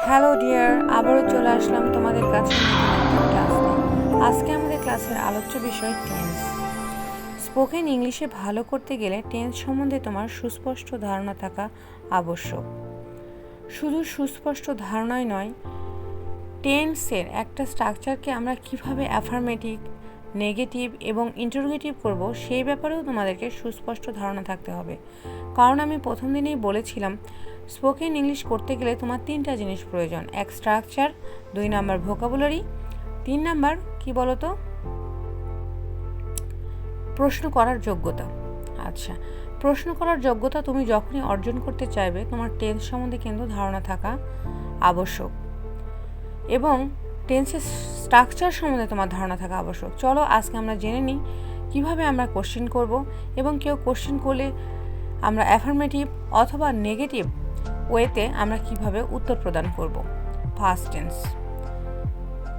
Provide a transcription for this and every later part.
Hello dear, আবারও চলে আসলাম তোমাদের কাছে নতুন একটা ক্লাস নিয়ে। আজকে আমাদের ক্লাসের আলোচ্য বিষয় টেন্স। স্পোকেন ইংলিশে ভালো করতে গেলে টেন্স সম্বন্ধে তোমার সুস্পষ্ট ধারণা থাকা আবশ্যক। শুধু সুস্পষ্ট ধারণাই নয়, টেন্সের একটা স্ট্রাকচারকে আমরা কিভাবে অ্যাফার্মেটিভ, নেগেটিভ এবং ইন্টারোগেটিভ করব সেই ব্যাপারেও তোমাদেরকে সুস্পষ্ট ধারণা থাকতে হবে। কারণ আমি প্রথম দিনেই বলেছিলাম, স্পোকেন ইংলিশ করতে গেলে তোমার তিনটা জিনিস প্রয়োজন: এক স্ট্রাকচার, 2 নাম্বার ভোকাবুলারি, 3 নাম্বার কি বলতো, প্রশ্ন করার যোগ্যতা। আচ্ছা, প্রশ্ন করার যোগ্যতা তুমি যখনই অর্জন করতে চাইবে তোমার টেন্স সম্বন্ধে কিন্তু ধারণা থাকা আবশ্যক এবং টেন্সের স্ট্রাকচার সম্বন্ধে তোমার ধারণা থাকা আবশ্যক। চলো আজকে আমরা জেনে নিই কীভাবে আমরা কোশ্চেন করব এবং কেউ কোশ্চেন করলে আমরা অ্যাফার্মেটিভ অথবা নেগেটিভ ওয়েতে আমরা কিভাবে উত্তর প্রদান করব। পাস্ট টেন্স,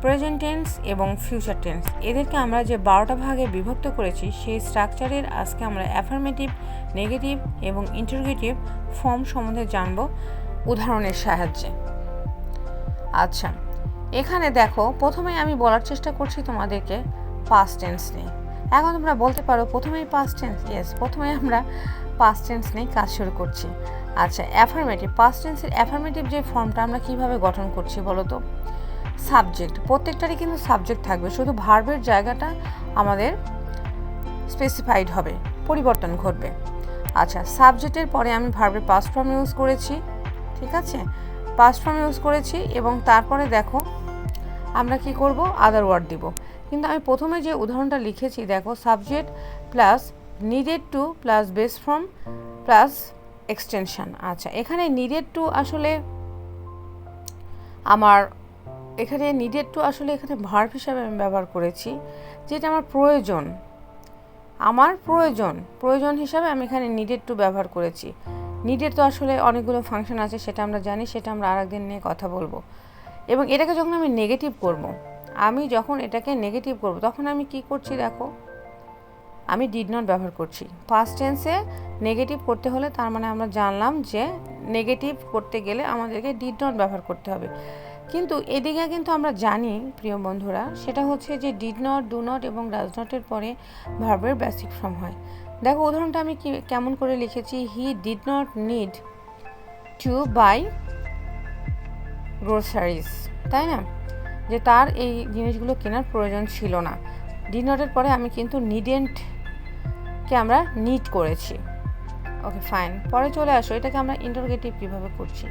প্রেজেন্ট টেন্স এবং ফিউচার টেন্স, এদেরকে আমরা যে 12টা ভাগে বিভক্ত করেছি সেই স্ট্রাকচারের আজকে আমরা অ্যাফার্মেটিভ, নেগেটিভ এবং ইন্টারোগেটিভ ফর্ম সম্বন্ধে জানব উদাহরণের সাহায্যে। আচ্ছা, এখানে দেখো, প্রথমে আমি বলার চেষ্টা করছি তোমাদেরকে পাস্ট টেন্স নিয়ে। এখন তোমরা বলতে পারো প্রথমেই পাস্ট টেন্স? ইয়েস, প্রথমে আমরা পাস্ট টেন্স নিয়ে কাজ শুরু করছি। আচ্ছা, অ্যাফার্মেটিভ, পাস্ট টেন্সের অ্যাফার্মেটিভ যে ফর্মটা আমরা কিভাবে গঠন করছি বলো তো? সাবজেক্ট, প্রত্যেকটারই কিন্তু সাবজেক্ট থাকবে, শুধু ভার্বের জায়গাটা আমাদের স্পেসিফাইড হবে, পরিবর্তন ঘটবে। আচ্ছা, সাবজেক্টের পরে আমি ভার্বের পাস্ট ফর্ম ইউজ করেছি, ঠিক আছে, পাস্ট ফর্ম ইউজ করেছি এবং তারপরে দেখো আমরা কি করব, আদার ওয়ার্ড দিব। কিন্তু আমি প্রথমে যে উদাহরণটা লিখেছি দেখো, subject plus needed to plus base form plus extension. আচ্ছা, এখানে নিডেড টু আসলে আমার এখানে এখানে ভার্ব হিসাবে আমি ব্যবহার করেছি, যেটা আমার প্রয়োজন হিসাবে আমি এখানে নিডেড টু ব্যবহার করেছি। নিডেড তো আসলে অনেকগুলো ফাংশন আছে, সেটা আমরা জানি, সেটা আমরা আরেকদিন নিয়ে কথা বলবো। এবং এটাকে যখন আমি নেগেটিভ করব, তখন আমি কি করছি দেখো, আমি ডিড নট ব্যবহার করছি। পাস্ট টেন্সে নেগেটিভ করতে হলে তার মানে আমরা জানলাম যে নেগেটিভ করতে গেলে আমাদেরকে ডিড নট ব্যবহার করতে হবে। কিন্তু এদিকে কিন্তু আমরা জানি প্রিয় বন্ধুরা, সেটা হচ্ছে যে ডিড নট, ডু নট এবং ডাজ নটের পরে ভার্বের বেসিক ফর্ম হয়। দেখো উদাহরণটা আমি কেমন করে লিখেছি, he did not need to buy groceries, তাই না, যে তার এই জিনিসগুলো কেনার প্রয়োজন ছিল না। ডিড নটের পরে আমি কিন্তু নিডেন্টকে আমরা নিড করেছি। ওকে, ফাইন। পরে চলে আসো, এটাকে আমরা ইন্টারোগেটিভ কীভাবে করছি।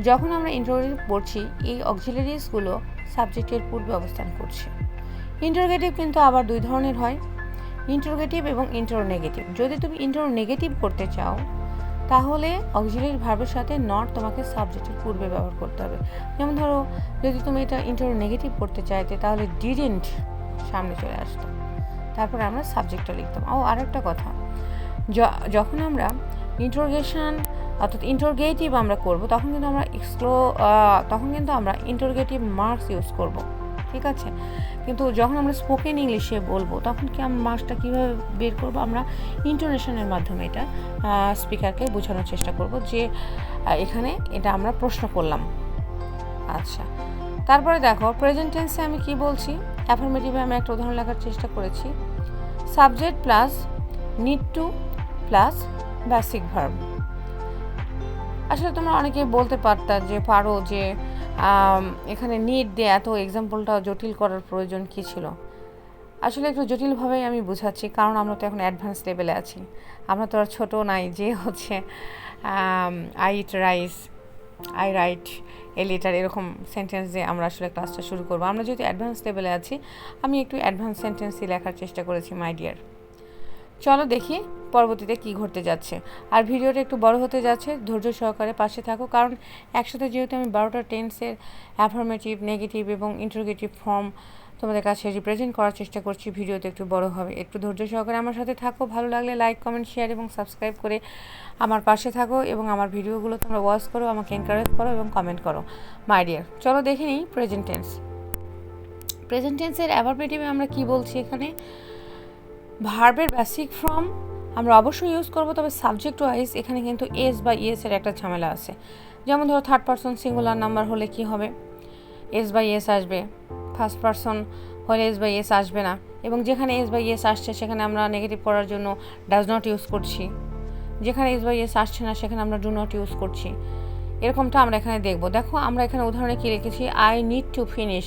যখন আমরা ইন্টারোগেটিভ পড়ছি, এই অক্সিলারিজগুলো সাবজেক্টের পূর্বে অবস্থান করছে। ইন্টারোগেটিভ কিন্তু আবার 2 ধরনের হয়, ইন্টারোগেটিভ এবং ইন্টারোনেগেটিভ। যদি তুমি ইন্টারোনেগেটিভ করতে চাও তাহলে অক্সিলারি ভার্বের সাথে নট তোমাকে সাবজেক্টের পূর্বে ব্যবহার করতে হবে। যেমন ধরো, যদি তুমি এটা ইন্টারোনেগেটিভ করতে চাইতে তাহলে ডিডেন্ট সামনে চলে আসতো, তারপরে আমরা সাবজেক্টটা লিখতাম। আরেকটা কথা, যখন আমরা ইন্টারোগেশন অর্থাৎ ইন্টারোগেটিভ আমরা করব, তখন কিন্তু আমরা ইন্টারোগেটিভ মার্কস ইউজ করব, ঠিক আছে। কিন্তু যখন আমরা স্পোকেন ইংলিশে বলবো তখন কি আমরা মার্কসটা কীভাবে বের করব, আমরা ইন্টোনেশনের মাধ্যমে এটা স্পিকারকে বোঝানোর চেষ্টা করব যে এখানে এটা আমরা প্রশ্ন করলাম। আচ্ছা, তারপরে দেখো প্রেজেন্ট টেন্সে আমি কি বলছি, অ্যাফার্মেটিভে আমি একটা উদাহরণ লেখার চেষ্টা করেছি, subject plus need to plus basic verb. আসলে তোমরা অনেকে বলতে পারো যে এখানে নিড দিয়ে এত এক্সাম্পলটা জটিল করার প্রয়োজন কী ছিল। আসলে একটু জটিলভাবেই আমি বুঝাচ্ছি, কারণ আমরা তো এখন অ্যাডভান্স লেভেলে আছি, আমরা তো আর ছোটো নাই যে হচ্ছে I eat rice, I write a letter, এরকম সেন্টেন্স দিয়ে আমরা আসলে ক্লাসটা শুরু করবো। আমরা যেহেতু অ্যাডভান্স লেভেলে আছি, আমি একটু অ্যাডভান্স সেন্টেন্সই লেখার চেষ্টা করেছি মাই ডিয়ার। চলো দেখি পরবর্তীতে কি ঘটতে যাচ্ছে। আর ভিডিওটা একটু বড় হতে যাচ্ছে, ধৈর্য সহকারে পাশে থাকো, কারণ একসাথে যেহেতু আমি 12টা টেন্সের অ্যাফার্মেটিভ, নেগেটিভ এবং ইন্টারোগেটিভ ফর্ম তোমাদের কাছে রিপ্রেজেন্ট করার চেষ্টা করছি, ভিডিওতে একটু বড় হবে। একটু ধৈর্য সহকারে আমার সাথে থাকো, ভালো লাগলে লাইক, কমেন্ট, শেয়ার এবং সাবস্ক্রাইব করে আমার পাশে থাকো এবং আমার ভিডিওগুলো তোমরা ওয়াচ করো, আমাকে এনকারেজ করো এবং কমেন্ট করো মাই ডিয়ার। চলো দেখে নিই প্রেজেন্ট টেন্স। প্রেজেন্ট টেন্সের অ্যাফার্মেটিভে আমরা কি বলছি, এখানে ভার্বের বেসিক ফর্ম আমরা অবশ্যই ইউজ করব, তবে সাবজেক্ট ওয়াইজ এখানে কিন্তু এস বা ইএস এর একটা ঝামেলা আছে। যেমন ধরো থার্ড পারসন সিঙ্গুলার নাম্বার হলে কি হবে, এস বাই এস আসবে, ফার্স্ট পারসন হলে এস বাই এস আসবে না, এবং যেখানে এস বাই এস আসছে সেখানে আমরা নেগেটিভ করার জন্য ডাজ নট ইউজ করছি, যেখানে এস বাই এস আসছে না সেখানে আমরা ডু নট ইউজ করছি। এরকমটা আমরা এখানে দেখবো। দেখো আমরা এখানে উদাহরণে কী লিখেছি, I need to finish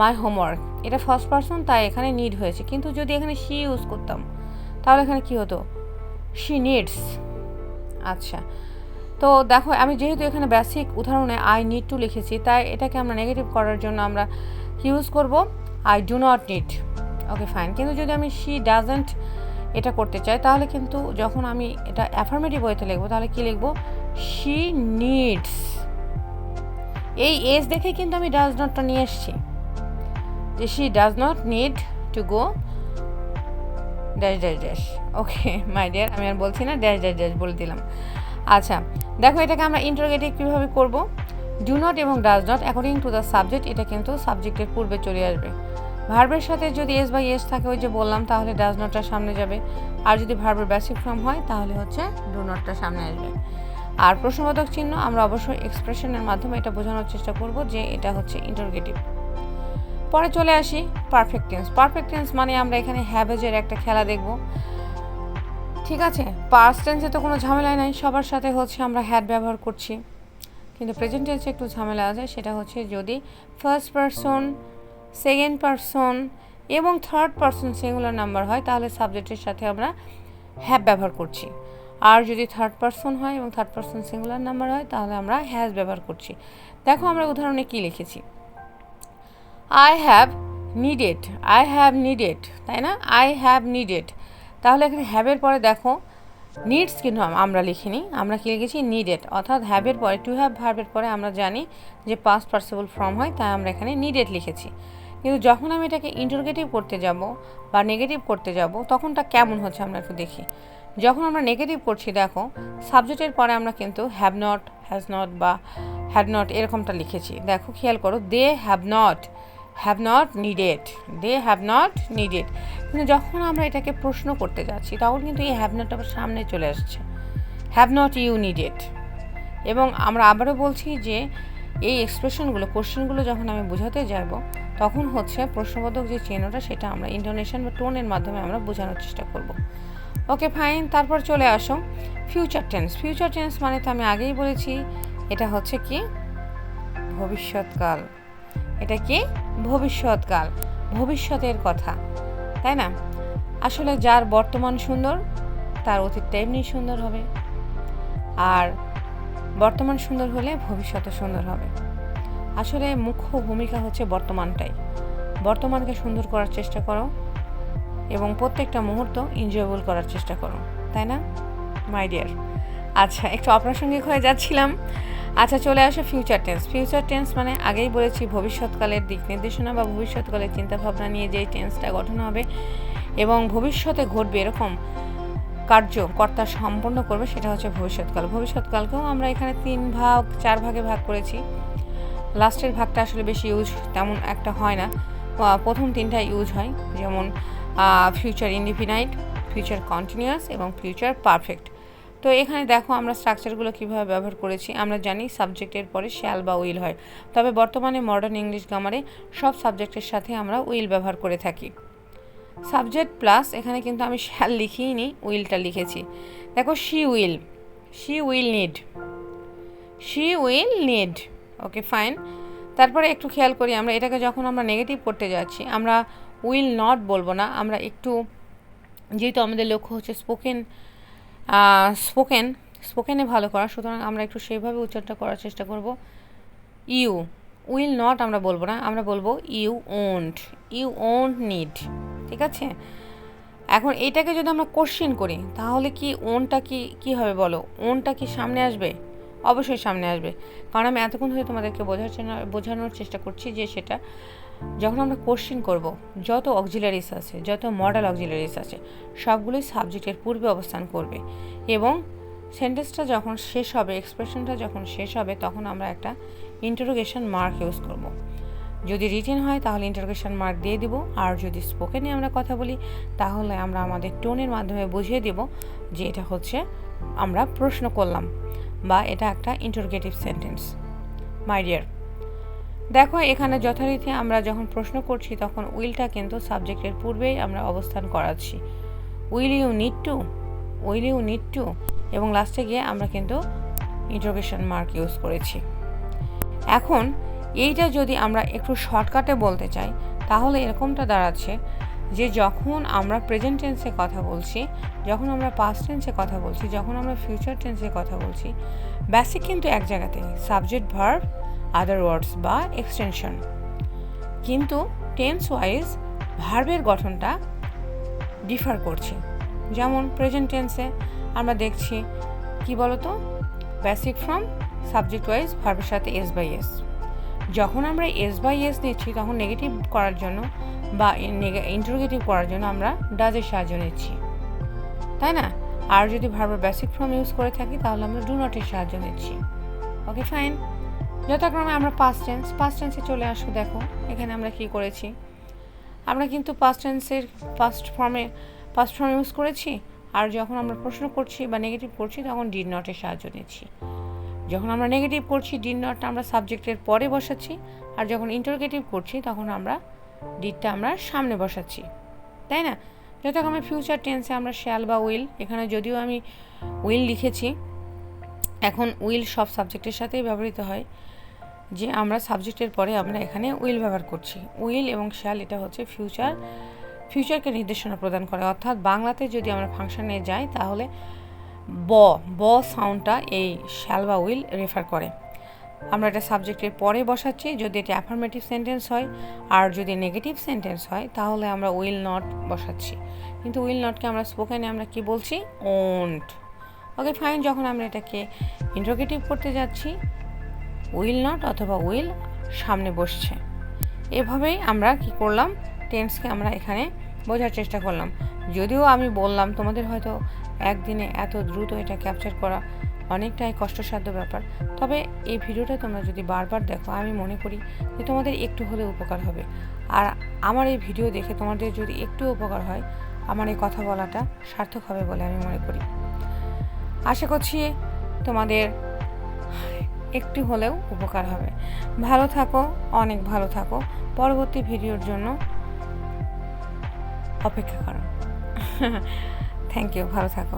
my homework, এটা ফার্স্ট পারসন তাই এখানে নিড হয়েছে, কিন্তু যদি এখানে শি ইউজ করতাম তাহলে এখানে কী হতো, শি নিডস। আচ্ছা, তো দেখো আমি যেহেতু এখানে বেসিক উদাহরণে আই নিড টু লিখেছি, তাই এটাকে আমরা নেগেটিভ করার জন্য আমরা কি ইউজ করব, I do not need. Okay fine. কিন্তু যদি আমি শি ডাজেন্ট এটা করতে চাই তাহলে কিন্তু যখন আমি এটা অ্যাফার্মেটিভ ওয়েতে লিখবো তাহলে কি লিখবো, শি নিডস। এই এস দেখে কিন্তু আমি ডাজ নটটা নিয়ে এসেছি, যে she does not need to go dash dash dash. Okay my dear, আমি আর বলছি না, ড্যাশ ড্যাশ ড্যাশ বলে দিলাম। আচ্ছা দেখো এটাকে আমরা ইন্টারোগেটিভ কীভাবে করব, ডু নট এবং does not according to the subject, এটা কিন্তু সাবজেক্টের পূর্বে চলে আসবে। ভার্বের সাথে যদি এস বাই এস থাকে ওই যে বললাম, তাহলে ডাজ নটটা সামনে যাবে, আর যদি ভার্বের বেসিক ফর্ম হয় তাহলে হচ্ছে ডু নটটা সামনে আসবে। আর প্রশ্নবোধক চিহ্ন আমরা অবশ্যই এক্সপ্রেশনের মাধ্যমে এটা বোঝানোর চেষ্টা করব যে এটা হচ্ছে ইন্টারোগেটিভ। পরে চলে আসি পারফেক্ট টেন্স। পারফেক্ট টেন্স মানে আমরা এখানে হ্যাভেজের একটা খেলা দেখব, ঠিক আছে। পাস্ট টেন্সে তো কোনো ঝামেলাই নাই, সবার সাথে হচ্ছে আমরা হ্যাড ব্যবহার করছি, কিন্তু প্রেজেন্ট টেন্সে একটু ঝামেলা আছে, সেটা হচ্ছে যদি ফার্স্ট পারসন, সেকেন্ড পারসন এবং থার্ড পারসন সিঙ্গুলার নাম্বার হয় তাহলে সাবজেক্টের সাথে আমরা হ্যাভ ব্যবহার করছি, আর যদি থার্ড পারসন হয় এবং থার্ড পারসন সিঙ্গুলার নাম্বার হয় তাহলে আমরা হ্যাজ ব্যবহার করছি। দেখো আমরা উদাহরণে কী লিখেছি, I have needed, I have needed, তাই না, আই হ্যাভ নিডেড। তাহলে এখানে হ্যাভের পরে দেখো নিডস কিন্তু আমরা লিখিনি, আমরা কি লিখেছি, নিডেড। অর্থাৎ হ্যাভের পরে, টু হ্যাভ ভার্বের পরে আমরা জানি যে পাস্ট পার্টিসিপল ফর্ম হয়, তাই আমরা এখানে নিডেড লিখেছি। কিন্তু যখন আমি এটাকে ইন্টারোগেটিভ করতে যাব বা নেগেটিভ করতে যাব তখনটা কেমন হচ্ছে আমরা একটু দেখি। যখন আমরা নেগেটিভ করছি দেখো সাবজেক্টের পরে আমরা কিন্তু হ্যাভ নট, হ্যাজ নট বা হ্যাড নট এরকমটা লিখেছি। দেখো খেয়াল করো, they have not needed, they have not needed. কিন্তু যখন আমরা এটাকে প্রশ্ন করতে যাচ্ছি তখন কিন্তু এই হ্যাভ নট আবার সামনে চলে আসছে, হ্যাভ নট ইউ নিডেড। এবং আমরা আবারও বলছি যে এই এক্সপ্রেশনগুলো, কোশ্চেনগুলো যখন আমি বোঝাতে যাব তখন হচ্ছে প্রশ্নবোধক যে চিহ্নটা সেটা আমরা ইন্টোনেশন বা টোনের মাধ্যমে আমরা বোঝানোর চেষ্টা করব। Okay fine. তারপর চলে আসো ফিউচার টেন্স। ফিউচার টেন্স মানে তো আমি আগেই বলেছি এটা হচ্ছে কি, ভবিষ্যৎকাল। এটা কি, ভবিষ্যৎকাল, ভবিষ্যতের কথা, তাই না। আসলে যার বর্তমান সুন্দর তার অতীতটা এমনি সুন্দর হবে, আর বর্তমান সুন্দর হলে ভবিষ্যৎও সুন্দর হবে। আসলে মুখ্য ভূমিকা হচ্ছে বর্তমানটাই। বর্তমানকে সুন্দর করার চেষ্টা করো এবং প্রত্যেকটা মুহূর্ত এনজয়েবল করার চেষ্টা করো, তাই না মাই ডিয়ার। আচ্ছা একটু অপ্রাসঙ্গিক হয়ে যাচ্ছিলাম। আচ্ছা চলে আসো ফিউচার টেন্স। ফিউচার টেন্স মানে আগেই বলেছি ভবিষ্যৎকালের দিক নির্দেশনা বা ভবিষ্যৎকালের চিন্তাভাবনা নিয়ে যেই টেন্সটা গঠন হবে এবং ভবিষ্যতে ঘটবে এরকম কার্য কর্তা সম্পন্ন করবে সেটা হচ্ছে ভবিষ্যৎকাল। ভবিষ্যৎকালকেও আমরা এখানে 4 ভাগে ভাগ করেছি। লাস্টের ভাগটা আসলে বেশি ইউজ তেমন একটা হয় না, প্রথম 3টা ইউজ হয়, যেমন ফিউচার ইনডিফিনাইট, ফিউচার কন্টিনিউয়াস এবং ফিউচার পারফেক্ট। তো এখানে দেখো আমরা স্ট্রাকচারগুলো কীভাবে ব্যবহার করেছি। আমরা জানি সাবজেক্টের পরে শ্যাল বা উইল হয়, তবে বর্তমানে মডার্ন ইংলিশ গ্রামারে সব সাবজেক্টের সাথে আমরা উইল ব্যবহার করে থাকি। সাবজেক্ট প্লাস এখানে কিন্তু আমি শ্যাল লিখিনি, উইলটা লিখেছি। দেখো she will need. Okay fine. তারপরে একটু খেয়াল করি, আমরা এটাকে যখন আমরা নেগেটিভ করতে যাচ্ছি আমরা উইল নট বলবো না, আমরা একটু, যেহেতু আমাদের লক্ষ্য হচ্ছে স্পোকেনে ভালো করা, সুতরাং আমরা একটু সেইভাবে উচ্চারণটা করার চেষ্টা করব। ইউ উইল নট আমরা বলবো না, আমরা বলবো ইউ ওন্ট নিড, ঠিক আছে। এখন এটাকে যদি আমরা কোশ্চেন করি তাহলে কি ওনটা কি হবে বলো, ওনটা কি সামনে আসবে? অবশ্যই সামনে আসবে, কারণ আমি এতক্ষণ ধরে তোমাদেরকে বোঝানোর চেষ্টা করছি যে সেটা যখন আমরা কোশ্চেন করব যত অক্সিলারিস আছে, যত মডেল অক্সিলারিস আছে সবগুলোই সাবজেক্টের পূর্বে অবস্থান করবে এবং সেন্টেন্সটা যখন শেষ হবে, এক্সপ্রেশনটা যখন শেষ হবে তখন আমরা একটা ইন্টারোগেশন মার্ক ইউজ করব। যদি রিটেন হয় তাহলে ইন্টারোগেশন মার্ক দিয়ে দিব, আর যদি স্পোকেনে আমরা কথা বলি তাহলে আমরা আমাদের টোনের মাধ্যমে বুঝিয়ে দেব যে এটা হচ্ছে আমরা প্রশ্ন করলাম বা এটা একটা ইন্টারোগেটিভ সেন্টেন্স। মাই ডিয়ার, দেখো এখানে যথারীতি আমরা যখন প্রশ্ন করছি তখন উইলটা কিন্তু সাবজেক্টের পূর্বেই আমরা অবস্থান করাচ্ছি। Will you need to, will you need to, এবং লাস্টে গিয়ে আমরা কিন্তু ইন্টারোগেশন মার্ক ইউজ করেছি। এখন এইটা যদি আমরা একটু শর্টকাটে বলতে চাই তাহলে এরকমটা দাঁড়াচ্ছে যে যখন আমরা প্রেজেন্ট টেন্সে কথা বলছি, যখন আমরা পাস্ট টেন্সে কথা বলছি, যখন আমরা ফিউচার টেন্সে কথা বলছি, বেসিক কিন্তু এক জায়গাতে, সাবজেক্ট ভার্ব আদার ওয়ার্ডস বা এক্সটেনশন, কিন্তু টেন্স ওয়াইজ ভার্বের গঠনটা ডিফার করছে। যেমন প্রেজেন্ট টেন্সে আমরা দেখছি কি বলতো, বেসিক ফ্রম সাবজেক্ট ওয়াইজ ভার্বের সাথে এস বাই এস। যখন আমরা এস বাই এস নিচ্ছি তখন নেগেটিভ করার জন্য বা ইন্টারোগেটিভ করার জন্য আমরা ডাজের সাহায্য নিচ্ছি, তাই না? আর যদি ভার্বের বেসিক ফর্ম ইউজ করে থাকি তাহলে আমরা ডু নটের সাহায্য নিচ্ছি। Okay fine. যথাক্রমে আমরা পাস্ট টেন্সে চলে আসবো। দেখো এখানে আমরা কি করেছি, আমরা কিন্তু পাস্ট টেন্সের ফার্স্ট ফর্ম ইউজ করেছি, আর যখন আমরা প্রশ্ন করছি বা নেগেটিভ করছি তখন ডিড নটের সাহায্য নিচ্ছি। যখন আমরা নেগেটিভ করছি ডিড নটটা আমরা সাবজেক্টের পরে বসাচ্ছি, আর যখন ইন্টারোগেটিভ করছি তখন আমরা ডিডটা আমরা সামনে বসাচ্ছি, তাই না? যথাক্রমে ফিউচার টেন্সে আমরা শ্যাল বা উইল, এখানে যদিও আমি উইল লিখেছি, এখন উইল সব সাবজেক্টের সাথেই ব্যবহৃত হয়, যে আমরা সাবজেক্টের পরে আমরা এখানে উইল ব্যবহার করছি। উইল এবং শ্যাল এটা হচ্ছে ফিউচারকে নির্দেশনা প্রদান করে, অর্থাৎ বাংলাতে যদি আমরা ফাংশনে যাই তাহলে ব সাউন্ডটা এই শ্যাল বা উইল রেফার করে। আমরা এটা সাবজেক্টের পরে বসাচ্ছি যদি এটা অ্যাফার্মেটিভ সেন্টেন্স হয়, আর যদি নেগেটিভ সেন্টেন্স হয় তাহলে আমরা উইল নট বসাচ্ছি। কিন্তু উইল নটকে আমরা স্পোকেনে আমরা কি বলছি, ওন্ট। Okay fine. যখন আমরা এটাকে ইন্টারোগেটিভ করতে যাচ্ছি উইল নট অথবা উইল সামনে বসছে। এভাবেই আমরা কি করলাম, টেন্সকে আমরা এখানে বোঝার চেষ্টা করলাম। যদিও আমি বললাম তোমাদের হয়তো একদিনে এত দ্রুত এটা ক্যাপচার করা অনেকটাই কষ্টসাধ্য ব্যাপার, তবে এই ভিডিওটা তোমরা যদি বারবার দেখো আমি মনে করি যে তোমাদের একটু হলেও উপকার হবে। আর আমার এই ভিডিও দেখে তোমাদের যদি একটু উপকার হয় আমার এই কথা বলাটা সার্থক হবে বলে আমি মনে করি। আশা করছি তোমাদের একটু হলেও উপকার হবে। ভালো থাকো, অনেক ভালো থাকো। পরবর্তী ভিডিওর জন্য অপেক্ষা করো। থ্যাংক ইউ, ভালো থাকো।